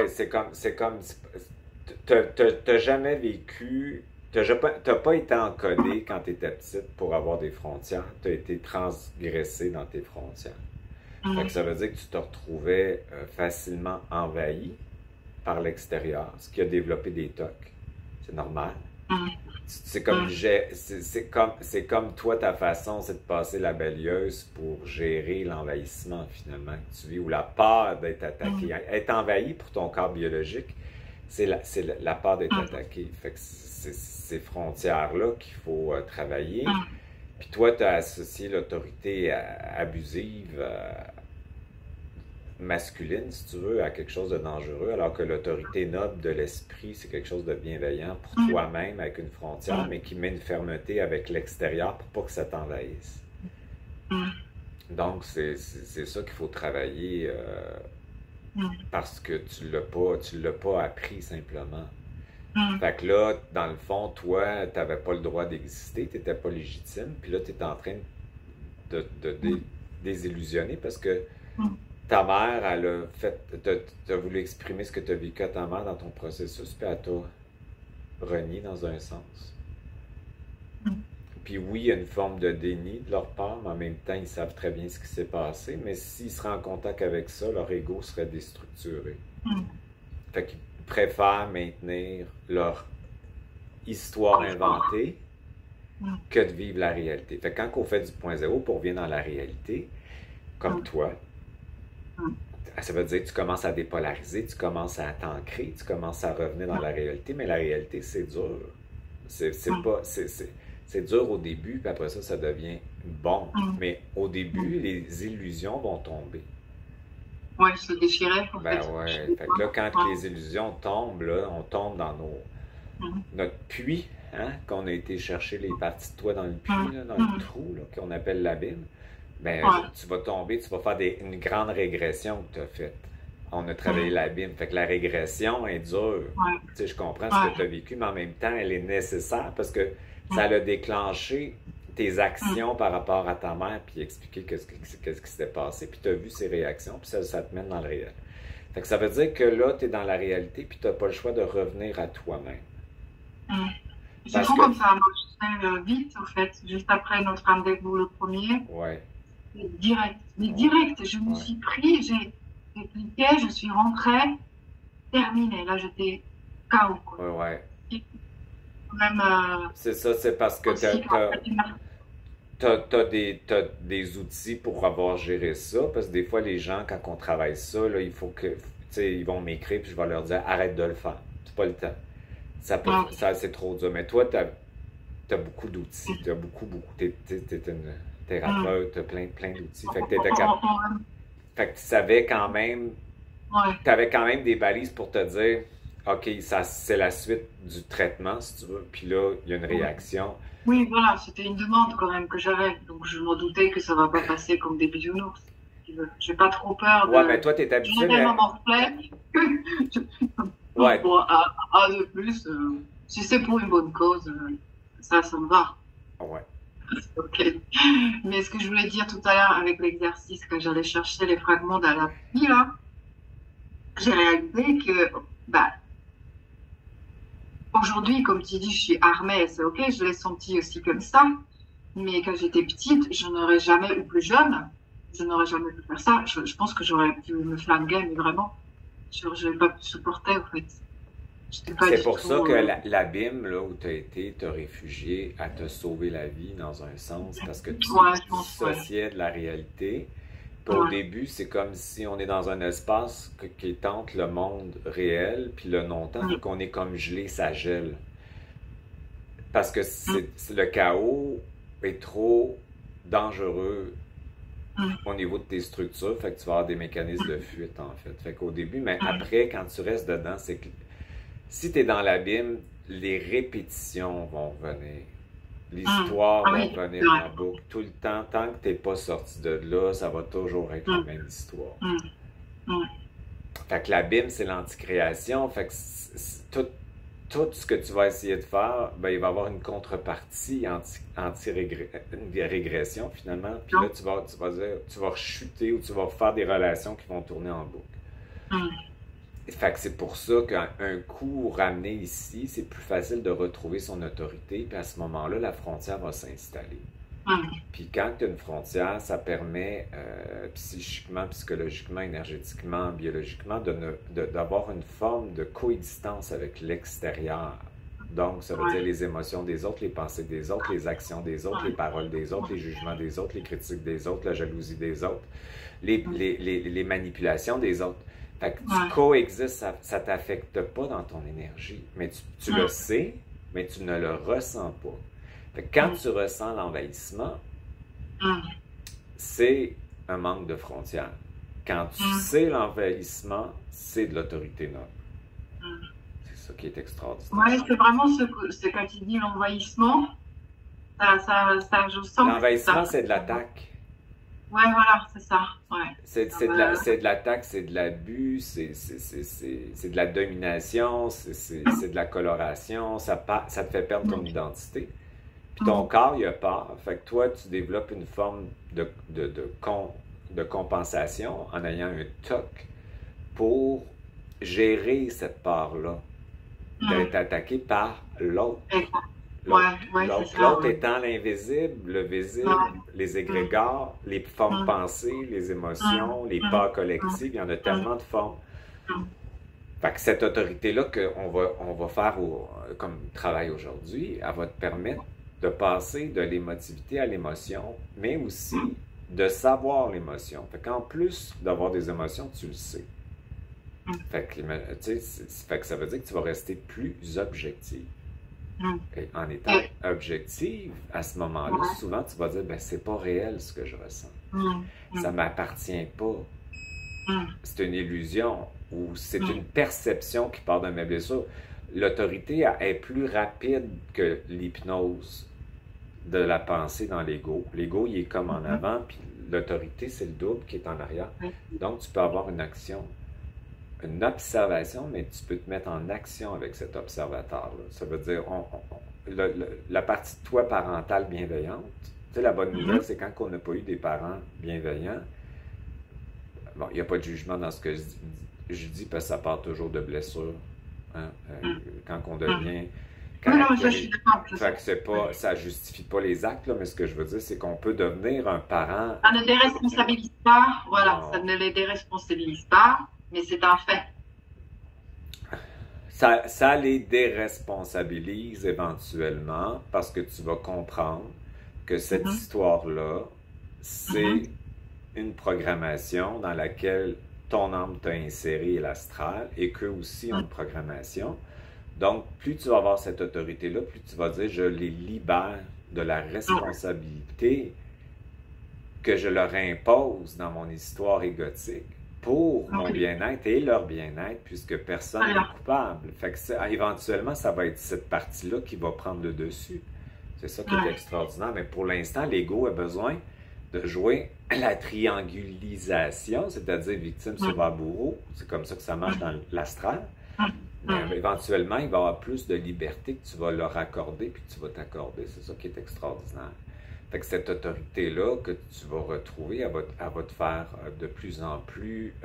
c'est comme, t'as jamais vécu, t'as pas été encodé quand tu étais petite pour avoir des frontières, tu as été transgressé dans tes frontières. Fait que ça veut dire que tu te retrouvais facilement envahi par l'extérieur, ce qui a développé des tocs. C'est normal. C'est comme toi, ta façon, c'est de passer la balieuse pour gérer l'envahissement finalement que tu vis, ou la peur d'être attaqué. Être envahi pour ton corps biologique, c'est la peur d'être attaqué. Fait que c'est ces frontières-là qu'il faut travailler. Puis toi, tu as associé l'autorité abusive, masculine, si tu veux, à quelque chose de dangereux, alors que l'autorité noble de l'esprit, c'est quelque chose de bienveillant pour toi-même, avec une frontière, mais qui met une fermeté avec l'extérieur pour pas que ça t'envahisse. Donc, c'est ça qu'il faut travailler parce que tu l'as pas appris simplement. Fait que là, dans le fond, toi, tu n'avais pas le droit d'exister, tu n'étais pas légitime, puis là, tu es en train de désillusionner parce que ta mère, elle a t'as voulu exprimer ce que tu as vécu à ta mère dans ton processus, puis elle t'a renié dans un sens. Puis oui, il y a une forme de déni de leur part, mais en même temps, ils savent très bien ce qui s'est passé, mais s'ils seraient en contact avec ça, leur ego serait déstructuré. Fait qu'ils préfèrent maintenir leur histoire inventée que de vivre la réalité. Fait que quand on fait du point zéro pour revenir dans la réalité, comme toi, ça veut dire que tu commences à dépolariser, tu commences à t'ancrer, tu commences à revenir dans la réalité, mais la réalité, c'est dur. C'est dur au début, puis après ça, ça devient bon. Mais au début, les illusions vont tomber. Ouais, se déchirer, en Ben fait. ouais. Fait que là, quand les illusions tombent, là, on tombe dans notre puits, hein, qu'on a été chercher les parties de toi dans le puits, là, dans le trou, là, qu'on appelle l'abîme. Ben, tu vas tomber, tu vas faire une grande régression que tu as faite. On a travaillé l'abîme. Fait que la régression est dure. Tu sais, je comprends ce que tu as vécu, mais en même temps, elle est nécessaire parce que ça a déclenché tes actions par rapport à ta mère, puis expliquer qu'est-ce qui s'était passé, puis tu as vu ses réactions, puis ça te mène dans le réel. Fait que ça veut dire que là, tu es dans la réalité, puis tu n'as pas le choix de revenir à toi-même. C'est trop comme ça, moi, vite, en fait, juste après notre rendez-vous le premier. Ouais. Direct. Mais direct, je me suis pris, j'ai cliqué, je suis rentrée, terminé. Là, j'étais KO, quoi. Ouais. Même, c'est ça, c'est parce que t'as des outils pour avoir géré ça, parce que des fois, les gens, quand on travaille ça, là, il faut que, tu sais, ils vont m'écrire, puis je vais leur dire, arrête de le faire. C'est pas le temps. Ça c'est trop dur. Mais toi, t'as beaucoup d'outils, t'as beaucoup, t'es une thérapeute, t'as plein d'outils. Fait que t'étais capable. Fait que tu savais quand même, t'avais quand même des balises pour te dire, OK, ça, c'est la suite du traitement, si tu veux. Puis là, il y a une réaction. Oui, voilà, c'était une demande quand même que j'avais. Donc, je me doutais que ça va pas passer comme des bisounours. J'ai pas trop peur de... Ouais, mais toi, t'es habitué, mais... Ouais. De plus, si c'est pour une bonne cause, ça me va. Ouais. Ok. Mais ce que je voulais dire tout à l'heure avec l'exercice, quand j'allais chercher les fragments dans la pile, là, j'ai réalisé que, aujourd'hui, comme tu dis, je suis armée, c'est ok, je l'ai senti aussi comme ça. Mais quand j'étais petite, je n'aurais jamais, ou plus jeune, je n'aurais jamais pu faire ça. Je pense que j'aurais pu me flinguer, mais vraiment, je n'aurais pas pu supporter, en fait. C'est pour ça que l'abîme, là, où tu as été te réfugier, à te sauver la vie, dans un sens, parce que tu dissociais de la réalité. Puis au début, c'est comme si on est dans un espace qui est entre le monde réel puis le non-temps, donc on est comme gelé, ça gèle. Parce que le chaos est trop dangereux au niveau de tes structures, fait que tu vas avoir des mécanismes de fuite, en fait. Fait qu'au début, mais après, quand tu restes dedans, c'est que si tu es dans l'abîme, les répétitions vont venir. L'histoire va venir en boucle tout le temps. Tant que tu n'es pas sorti de là, ça va toujours être la même histoire. Fait que l'abîme, c'est l'anticréation. Fait que tout ce que tu vas essayer de faire, ben, il va y avoir une contrepartie anti-régression finalement. Puis là, tu vas rechuter ou tu vas faire des relations qui vont tourner en boucle. Fait que c'est pour ça qu'un coup ramené ici, c'est plus facile de retrouver son autorité, puis à ce moment-là, la frontière va s'installer. Puis quand tu as une frontière, ça permet psychiquement, psychologiquement, énergétiquement, biologiquement, d'avoir une forme de coexistence avec l'extérieur. Donc, ça veut dire les émotions des autres, les pensées des autres, les actions des autres, les paroles des autres, les jugements des autres, les critiques des autres, la jalousie des autres, les manipulations des autres. Fait que tu coexistes, ça ne t'affecte pas dans ton énergie. Mais tu le sais, mais tu ne le ressens pas. Fait que quand tu ressens l'envahissement, c'est un manque de frontières. Quand tu sais l'envahissement, c'est de l'autorité noble. C'est ça qui est extraordinaire. Oui, c'est vraiment c'est quand tu dis l'envahissement, je sens. L'envahissement, c'est de l'attaque. Ouais, voilà, c'est ça. Ouais. C'est de l'attaque, c'est de l'abus, c'est de la domination, c'est de la coloration, ça te fait perdre ton identité. Puis ton corps, il a peur. Fait que toi, tu développes une forme de compensation en ayant un TOC pour gérer cette peur-là, d'être attaqué par l'autre. L'autre étant l'invisible, le visible, les égrégores, les formes pensées, les émotions, les peurs collectives, il y en a tellement de formes. Fait que cette autorité-là qu'on va faire comme travail aujourd'hui, elle va te permettre de passer de l'émotivité à l'émotion, mais aussi de savoir l'émotion. Fait qu'en plus d'avoir des émotions, tu le sais. Fait que ça veut dire que tu vas rester plus objectif. Et en étant objective, à ce moment-là, souvent tu vas dire, ben c'est pas réel ce que je ressens. Ça m'appartient pas. C'est une illusion ou c'est une perception qui part de mes blessures. L'autorité est plus rapide que l'hypnose de la pensée dans l'ego. L'ego, il est comme en avant, puis l'autorité, c'est le double qui est en arrière. Donc, tu peux avoir une action, une observation, mais tu peux te mettre en action avec cet observateur-là. Ça veut dire, la partie de toi parentale bienveillante, tu sais, la bonne nouvelle, c'est quand on n'a pas eu des parents bienveillants, bon, il n'y a pas de jugement dans ce que je dis, parce que ça part toujours de blessures. Hein? Quand on devient... je suis d'accord. Fait que ça justifie pas les actes, là, mais ce que je veux dire, c'est qu'on peut devenir un parent... Ça ne déresponsabilise pas, voilà, ça ne les déresponsabilise pas, mais c'est un fait. Ça les déresponsabilise éventuellement, parce que tu vas comprendre que cette histoire-là, c'est une programmation dans laquelle ton âme t'a inséré, l'astral, et qu'eux aussi ont une programmation. Donc, plus tu vas avoir cette autorité-là, plus tu vas dire, je les libère de la responsabilité que je leur impose dans mon histoire égotique pour mon bien-être et leur bien-être, puisque personne n'est coupable. Fait que éventuellement, ça va être cette partie-là qui va prendre le dessus. C'est ça qui est extraordinaire. Mais pour l'instant, l'ego a besoin de jouer la triangulisation, c'est-à-dire victime, sauveur, bourreau. C'est comme ça que ça marche dans l'astral. Mais éventuellement, il va y avoir plus de liberté que tu vas leur accorder puis que tu vas t'accorder. C'est ça qui est extraordinaire. Fait que cette autorité-là que tu vas retrouver, elle va te faire de plus en plus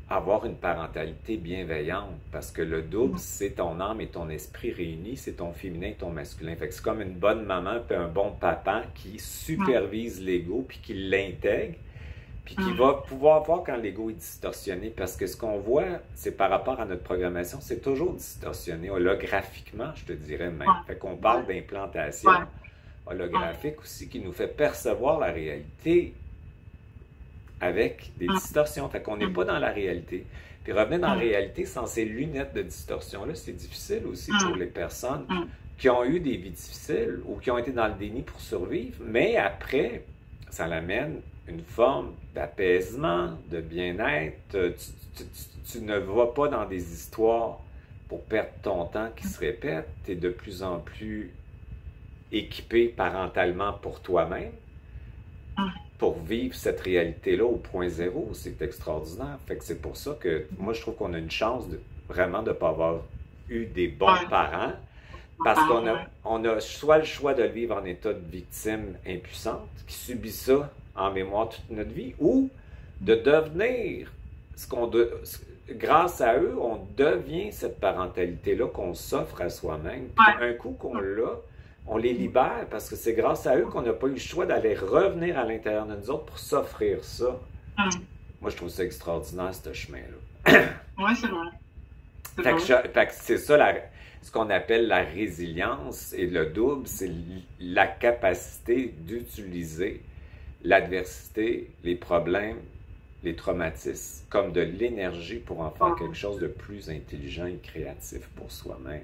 avoir une parentalité bienveillante. Parce que le double, c'est ton âme et ton esprit réunis, c'est ton féminin et ton masculin. Fait que c'est comme une bonne maman puis un bon papa qui supervise l'ego puis qui l'intègre. Puis qui va pouvoir voir quand l'ego est distorsionné, parce que ce qu'on voit, c'est par rapport à notre programmation, c'est toujours distorsionné, holographiquement, je te dirais même. Fait qu'on parle d'implantation holographique aussi, qui nous fait percevoir la réalité avec des distorsions. Fait qu'on n'est pas dans la réalité. Puis revenir dans la réalité sans ces lunettes de distorsion-là, c'est difficile aussi pour les personnes qui ont eu des vies difficiles ou qui ont été dans le déni pour survivre, mais après, ça l'amène une forme d'apaisement, de bien-être. Tu ne vas pas dans des histoires pour perdre ton temps qui se répètent. Tu es de plus en plus équipé parentalement pour toi-même pour vivre cette réalité-là au point zéro. C'est extraordinaire. Fait que c'est pour ça que moi, je trouve qu'on a une chance vraiment de ne pas avoir eu des bons parents, parce qu'on a soit le choix de le vivre en état de victime impuissante, qui subit ça en mémoire toute notre vie, ou de devenir grâce à eux, on devient cette parentalité-là qu'on s'offre à soi-même. Puis un coup qu'on l'a, on les libère parce que c'est grâce à eux qu'on n'a pas eu le choix d'aller revenir à l'intérieur de nous autres pour s'offrir ça. Moi, je trouve ça extraordinaire, ce chemin-là. Oui, c'est vrai. Fait que c'est ça, ce qu'on appelle la résilience et le double, c'est la capacité d'utiliser l'adversité, les problèmes, les traumatismes, comme de l'énergie pour en faire quelque chose de plus intelligent et créatif pour soi-même.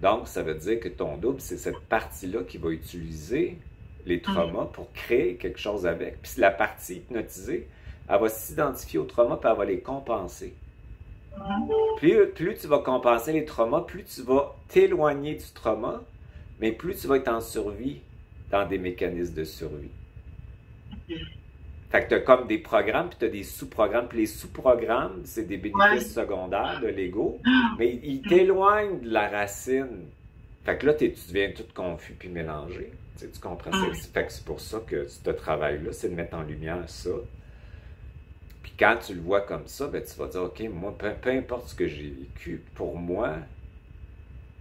Donc, ça veut dire que ton double, c'est cette partie-là qui va utiliser les traumas pour créer quelque chose avec. Puis la partie hypnotisée, elle va s'identifier aux traumas puis elle va les compenser. Plus tu vas compenser les traumas, plus tu vas t'éloigner du trauma, mais plus tu vas être en survie dans des mécanismes de survie. Fait que tu as comme des programmes, puis tu as des sous-programmes. Puis les sous-programmes, c'est des bénéfices secondaires de l'ego, mais ils t'éloignent de la racine. Fait que là, tu deviens tout confus puis mélangé. Tu comprends ça? Fait que c'est pour ça que ce travail-là, c'est de mettre en lumière ça. Puis quand tu le vois comme ça, ben, tu vas dire, OK, moi, peu importe ce que j'ai vécu, pour moi,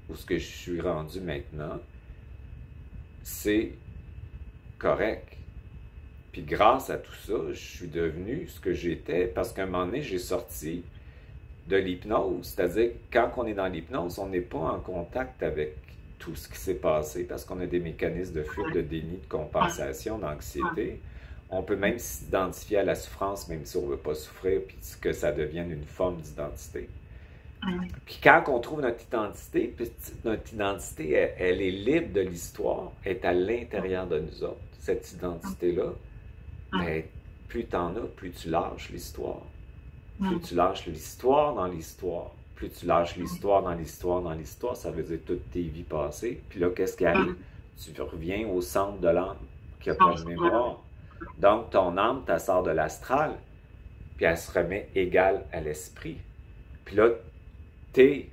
ou ce que je suis rendu maintenant, c'est correct. Puis grâce à tout ça, je suis devenu ce que j'étais parce qu'à un moment donné, j'ai sorti de l'hypnose. C'est-à-dire que quand on est dans l'hypnose, on n'est pas en contact avec tout ce qui s'est passé parce qu'on a des mécanismes de fuite, de déni, de compensation, d'anxiété. On peut même s'identifier à la souffrance, même si on ne veut pas souffrir, puis que ça devienne une forme d'identité. Puis quand on trouve notre identité, elle est libre de l'histoire, elle est à l'intérieur de nous autres. Cette identité-là, ben, plus tu en as, plus tu lâches l'histoire. Plus tu lâches l'histoire dans l'histoire. Plus tu lâches l'histoire dans l'histoire dans l'histoire, ça veut dire toutes tes vies passées. Puis là, qu'est-ce qui arrive? Tu reviens au centre de l'âme, qui n'a pas de mémoire. Donc, ton âme, tu sort de l'astral, puis elle se remet égale à l'esprit. Puis là, t'es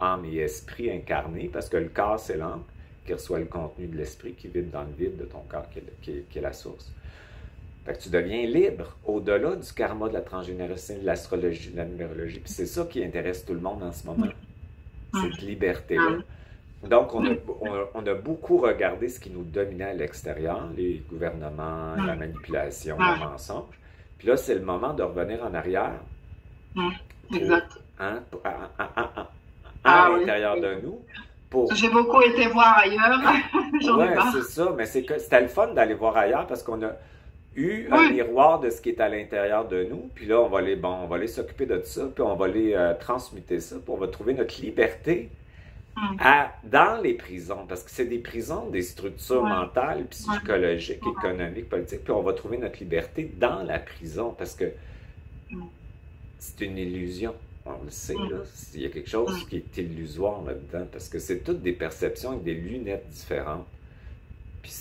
âme et esprit incarnés, parce que le corps, c'est l'âme qui reçoit le contenu de l'esprit, qui vibre dans le vide de ton corps, qui est la source. Fait que tu deviens libre au-delà du karma, de la transgénéralité, de l'astrologie, de la numérologie. Puis c'est ça qui intéresse tout le monde en ce moment, cette liberté-là. Donc, on a beaucoup regardé ce qui nous dominait à l'extérieur, les gouvernements, la manipulation, le mensonge. Puis là, c'est le moment de revenir en arrière. Exact. À l'intérieur de nous. J'ai beaucoup été voir ailleurs. Oui, c'est ça. Mais c'était le fun d'aller voir ailleurs parce qu'on a eu un miroir de ce qui est à l'intérieur de nous. Puis là, on va aller s'occuper de ça, puis on va aller transmuter ça, puis on va trouver notre liberté dans les prisons. Parce que c'est des prisons, des structures mentales, psychologiques, économiques, politiques. Puis on va trouver notre liberté dans la prison parce que c'est une illusion. On le sait, là. Il y a quelque chose qui est illusoire là-dedans parce que c'est toutes des perceptions avec des lunettes différentes. Puis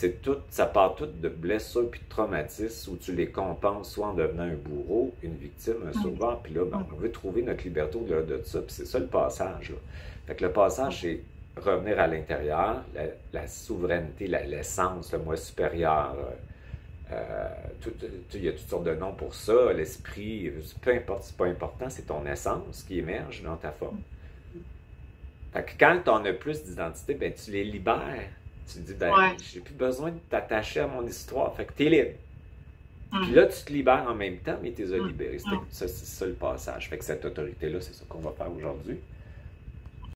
ça part tout de blessures puis de traumatismes où tu les compenses soit en devenant un bourreau, une victime, un sauveur. Puis là, on veut trouver notre liberté au-delà de ça. Puis c'est ça le passage, là. Fait que le passage, c'est revenir à l'intérieur, la souveraineté, l'essence, le moi supérieur. Il y a toutes sortes de noms pour ça, l'esprit, peu importe, c'est pas important, c'est ton essence qui émerge dans ta forme. Fait que quand tu en as plus d'identité, ben tu les libères. Tu te dis, j'ai plus besoin de t'attacher à mon histoire, fait que tu es libre. Puis là, tu te libères en même temps, mais tu les as libérés. C'est ça le passage. Fait que cette autorité-là, c'est ça qu'on va faire aujourd'hui.